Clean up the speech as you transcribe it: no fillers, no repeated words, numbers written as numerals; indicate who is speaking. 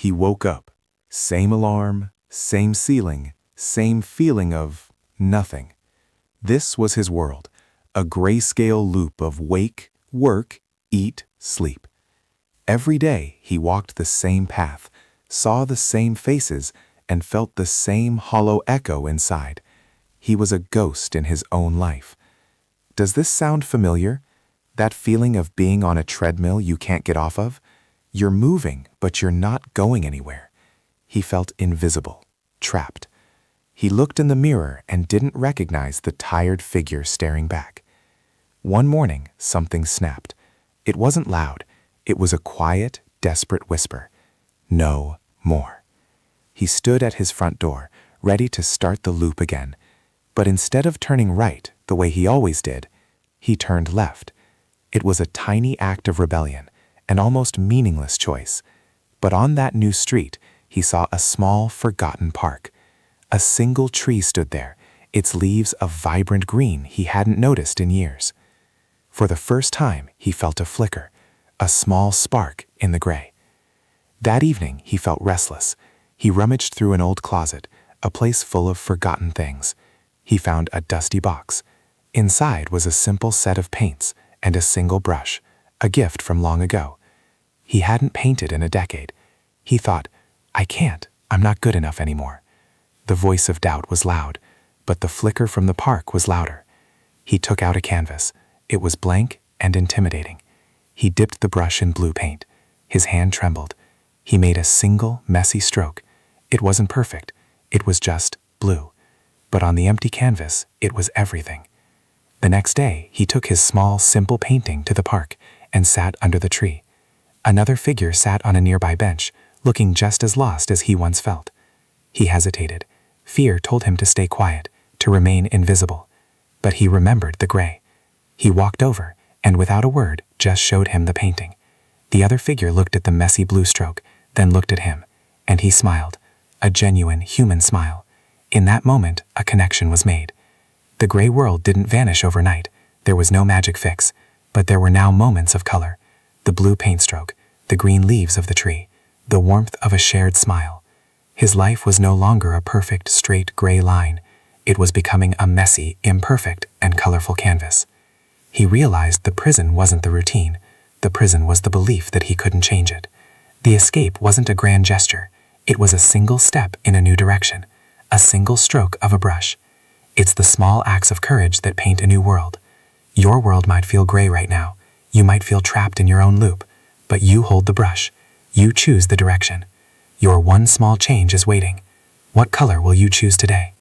Speaker 1: He woke up. Same alarm, same ceiling, same feeling of nothing. This was his world, a grayscale loop of wake, work, eat, sleep. Every day he walked the same path, saw the same faces, and felt the same hollow echo inside. He was a ghost in his own life. Does this sound familiar? That feeling of being on a treadmill you can't get off of? You're moving, but you're not going anywhere. He felt invisible, trapped. He looked in the mirror and didn't recognize the tired figure staring back. One morning, something snapped. It wasn't loud. It was a quiet, desperate whisper. No more. He stood at his front door, ready to start the loop again. But instead of turning right, the way he always did, he turned left. It was a tiny act of rebellion, an almost meaningless choice. But on that new street, he saw a small, forgotten park. A single tree stood there, its leaves a vibrant green he hadn't noticed in years. For the first time, he felt a flicker, a small spark in the gray. That evening, he felt restless. He rummaged through an old closet, a place full of forgotten things. He found a dusty box. Inside was a simple set of paints and a single brush, a gift from long ago. He hadn't painted in a decade. He thought, I'm not good enough anymore. The voice of doubt was loud, but the flicker from the park was louder. He took out a canvas. It was blank and intimidating. He dipped the brush in blue paint. His hand trembled. He made a single, messy stroke. It wasn't perfect. It was just blue. But on the empty canvas, it was everything. The next day, he took his small, simple painting to the park and sat under the tree. Another figure sat on a nearby bench, looking just as lost as he once felt. He hesitated. Fear told him to stay quiet, to remain invisible. But he remembered the gray. He walked over, and without a word, just showed him the painting. The other figure looked at the messy blue stroke, then looked at him, and he smiled, a genuine human smile. In that moment, a connection was made. The gray world didn't vanish overnight. There was no magic fix, but there were now moments of color. The blue paint stroke, the green leaves of the tree, the warmth of a shared smile. His life was no longer a perfect, straight gray line. It was becoming a messy, imperfect, and colorful canvas. He realized the prison wasn't the routine. The prison was the belief that he couldn't change it. The escape wasn't a grand gesture. It was a single step in a new direction, a single stroke of a brush. It's the small acts of courage that paint a new world. Your world might feel gray right now. You might feel trapped in your own loop, but you hold the brush. You choose the direction. Your one small change is waiting. What color will you choose today?